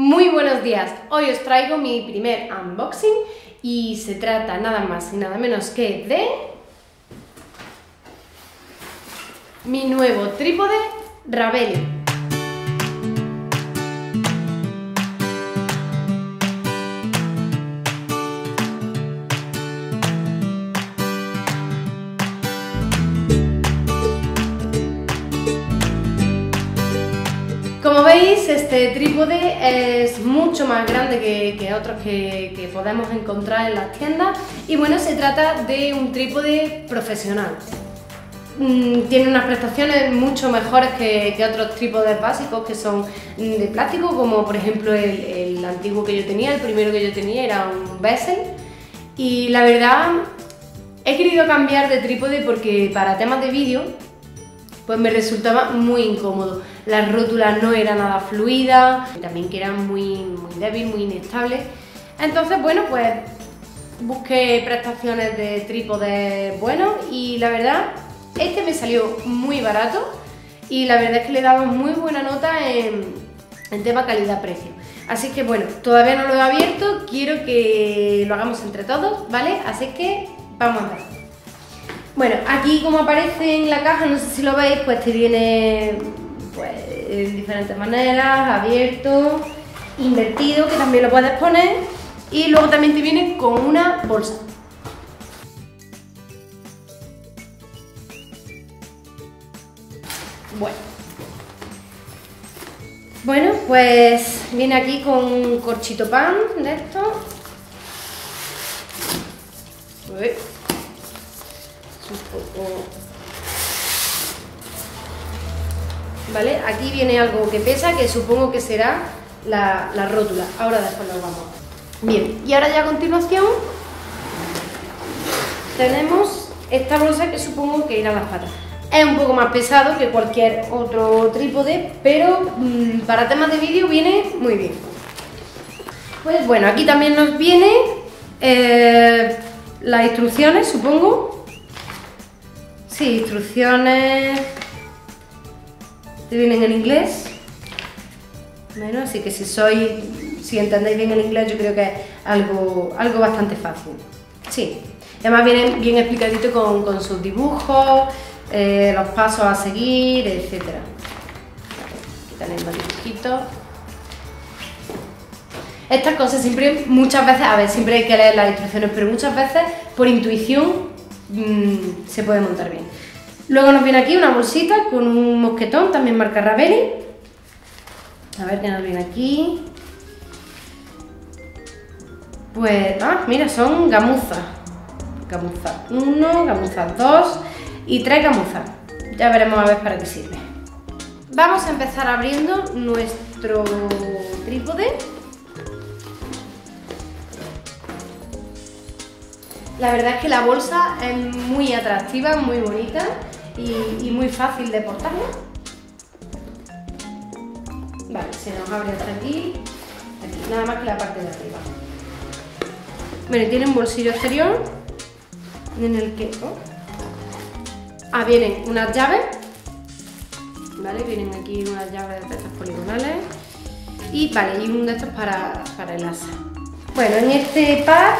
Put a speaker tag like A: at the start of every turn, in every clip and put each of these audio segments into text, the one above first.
A: Muy buenos días, hoy os traigo mi primer unboxing y se trata nada más y nada menos que de mi nuevo trípode Ravelli. Como veis, este trípode es mucho más grande que otros que podemos encontrar en las tiendas y bueno, se trata de un trípode profesional. Tiene unas prestaciones mucho mejores que otros trípodes básicos que son de plástico, como por ejemplo el antiguo que yo tenía, el primero que yo tenía era un Bessel, y la verdad he querido cambiar de trípode porque para temas de vídeo pues me resultaba muy incómodo. Las rótulas no eran nada fluidas, también que eran muy débil, muy inestable. Entonces, bueno, pues busqué prestaciones de trípodes buenos y la verdad, este me salió muy barato y la verdad es que le daba muy buena nota en tema calidad-precio. Así que bueno, todavía no lo he abierto, quiero que lo hagamos entre todos, ¿vale? Así que vamos a ver. Bueno, aquí como aparece en la caja, no sé si lo veis, pues te viene pues, de diferentes maneras, abierto, invertido, que también lo puedes poner, y luego también te viene con una bolsa. Bueno, pues viene aquí con un corchito pan de esto. Uy. Un poco. ¿Vale? Aquí viene algo que pesa, que supongo que será la rótula. Ahora después lo vamos a ver. Bien, y ahora ya a continuación tenemos esta bolsa que supongo que irá a las patas. Es un poco más pesado que cualquier otro trípode, pero para temas de vídeo viene muy bien. Pues bueno, aquí también nos viene las instrucciones, supongo. Sí, instrucciones te vienen en inglés. Bueno, así que si entendéis bien el inglés, yo creo que es algo bastante fácil. Sí, además viene bien explicadito con sus dibujos, los pasos a seguir, etc. Aquí tenéis los dibujitos. Estas cosas siempre, muchas veces, a ver, siempre hay que leer las instrucciones, pero muchas veces por intuición se puede montar bien. Luego nos viene aquí una bolsita con un mosquetón, también marca Ravelli. A ver qué nos viene aquí. Pues, mira, son gamuzas. Gamuza 1, gamuza 2 y 3 gamuzas. Ya veremos a ver para qué sirve. Vamos a empezar abriendo nuestro trípode. La verdad es que la bolsa es muy atractiva, muy bonita y muy fácil de portarla. Vale, se nos abre hasta aquí, nada más que la parte de arriba. Bueno, tiene un bolsillo exterior en el que vienen unas llaves, ¿vale? Vienen aquí unas llaves de estas poligonales y vale, y un de estos para el asa. Bueno, en este pack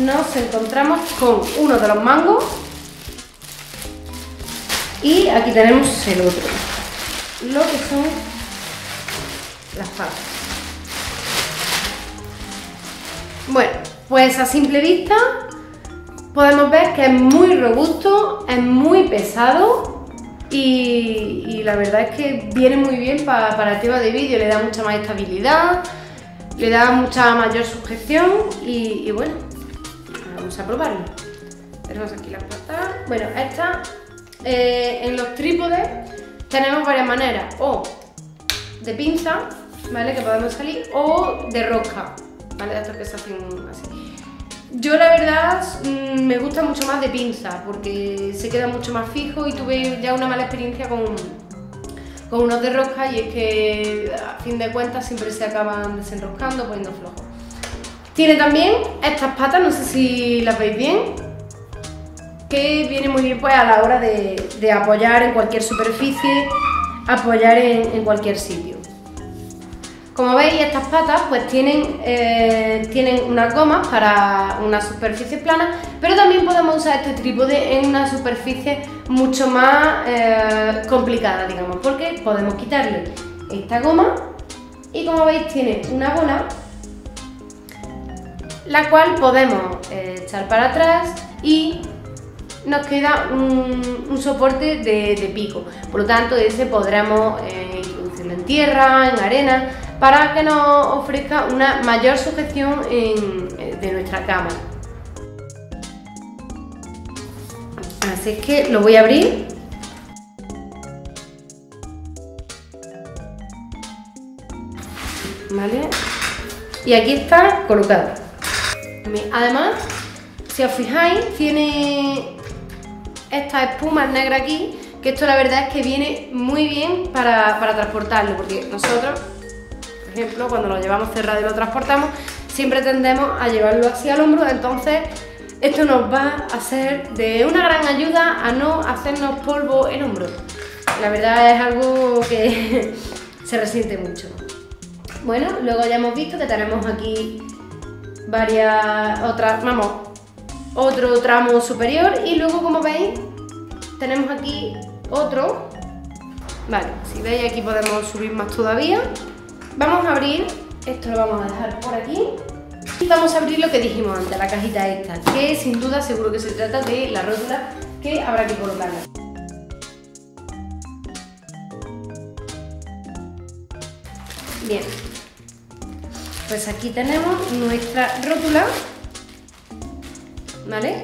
A: nos encontramos con uno de los mangos y aquí tenemos el otro, lo que son las patas. Bueno, pues a simple vista podemos ver que es muy robusto, es muy pesado y la verdad es que viene muy bien para el tema de vídeo, le da mucha más estabilidad, le da mucha mayor sujeción y bueno, vamos a probarlo. Tenemos aquí las patas. Bueno, en los trípodes tenemos varias maneras, o de pinza, ¿vale? Que podemos salir, o de rosca, ¿vale? De estos que se hacen así. Yo la verdad me gusta mucho más de pinza porque se queda mucho más fijo y tuve ya una mala experiencia con unos de rosca y es que a fin de cuentas siempre se acaban desenroscando, poniendo flojos. Tiene también estas patas, no sé si las veis bien, que viene muy bien pues a la hora de apoyar en cualquier superficie, apoyar en cualquier sitio. Como veis, estas patas pues tienen unas gomas para una superficie plana, pero también podemos usar este trípode en una superficie mucho más complicada, digamos, porque podemos quitarle esta goma y, como veis, tiene una bola la cual podemos echar para atrás y nos queda un soporte de pico. Por lo tanto, ese podremos introducirlo en tierra, en arena, para que nos ofrezca una mayor sujeción de nuestra cámara. Así es que lo voy a abrir. ¿Vale? Y aquí está colocado. Además, si os fijáis, tiene esta espuma negra aquí, que esto la verdad es que viene muy bien para transportarlo, porque nosotros, por ejemplo, cuando lo llevamos cerrado y lo transportamos, siempre tendemos a llevarlo así al hombro, entonces esto nos va a ser de una gran ayuda a no hacernos polvo en hombro. La verdad es algo que se resiente mucho. Bueno, luego ya hemos visto que tenemos aquí otro tramo superior, y luego, como veis, tenemos aquí otro. Vale, si veis, aquí podemos subir más todavía. Vamos a abrir, esto lo vamos a dejar por aquí, y vamos a abrir lo que dijimos antes, la cajita esta, que sin duda seguro que se trata de la rótula que habrá que colocarla. Bien, pues aquí tenemos nuestra rótula, ¿vale?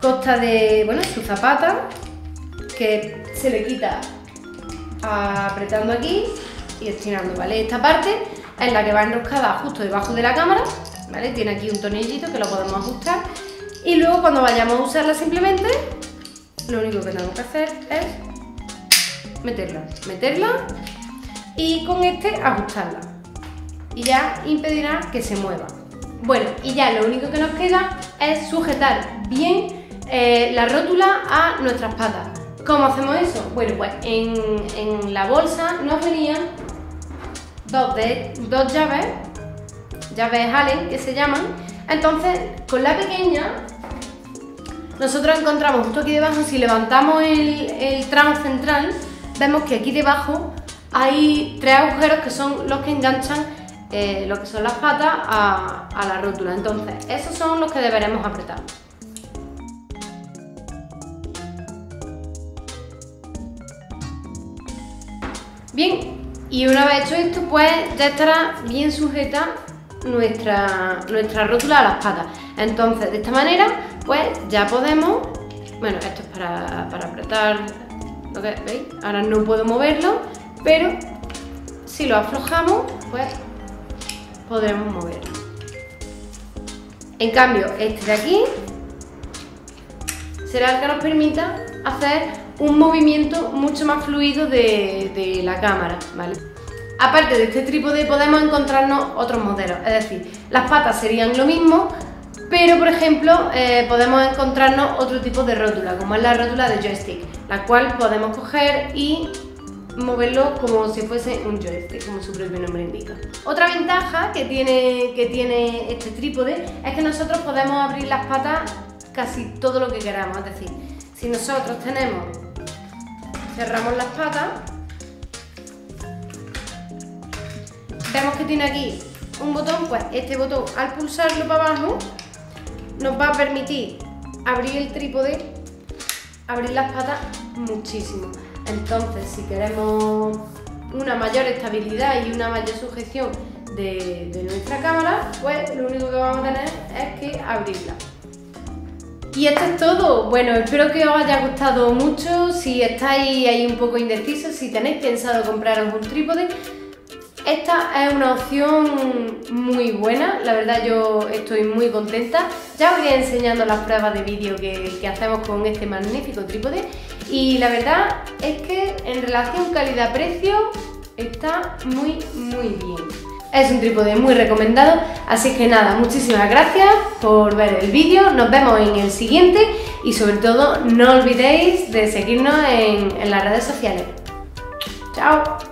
A: Consta de, bueno, su zapata, que se le quita apretando aquí y estirando, ¿vale? Esta parte es la que va enroscada justo debajo de la cámara, ¿vale? Tiene aquí un tornillito que lo podemos ajustar, y luego cuando vayamos a usarla, simplemente lo único que tenemos que hacer es meterla y con este ajustarla, y ya impedirá que se mueva. Bueno, y ya lo único que nos queda es sujetar bien la rótula a nuestras patas. ¿Cómo hacemos eso? Bueno, pues en la bolsa nos venían dos llaves Allen, que se llaman. Entonces, con la pequeña, nosotros encontramos justo aquí debajo, si levantamos el tramo central, vemos que aquí debajo hay 3 agujeros que son los que enganchan lo que son las patas a la rótula. Entonces, esos son los que deberemos apretar. Bien, y una vez hecho esto, pues ya estará bien sujeta nuestra rótula a las patas. Entonces, de esta manera, pues ya podemos, bueno, esto es para apretar, lo que veis, ahora no puedo moverlo, pero si lo aflojamos, pues podremos moverlo. En cambio, este de aquí será el que nos permita hacer un movimiento mucho más fluido de la cámara, ¿vale? Aparte de este trípode, podemos encontrarnos otros modelos, es decir, las patas serían lo mismo, pero por ejemplo podemos encontrarnos otro tipo de rótula, como es la rótula de joystick, la cual podemos coger y moverlo como si fuese un joystick, como su propio nombre indica. Otra ventaja que tiene este trípode es que nosotros podemos abrir las patas casi todo lo que queramos, es decir, si nosotros cerramos las patas, vemos que tiene aquí un botón, pues este botón, al pulsarlo para abajo, nos va a permitir abrir el trípode, abrir las patas muchísimo. Entonces, si queremos una mayor estabilidad y una mayor sujeción de nuestra cámara, pues lo único que vamos a tener es que abrirla. Y esto es todo. Bueno, espero que os haya gustado mucho. Si estáis ahí un poco indecisos, si tenéis pensado compraros un trípode, esta es una opción muy buena. La verdad, yo estoy muy contenta. Ya os iré enseñando las pruebas de vídeo que hacemos con este magnífico trípode. Y la verdad es que en relación calidad-precio está muy bien. Es un trípode muy recomendado, así que nada, muchísimas gracias por ver el vídeo, nos vemos en el siguiente y sobre todo no olvidéis de seguirnos en las redes sociales. ¡Chao!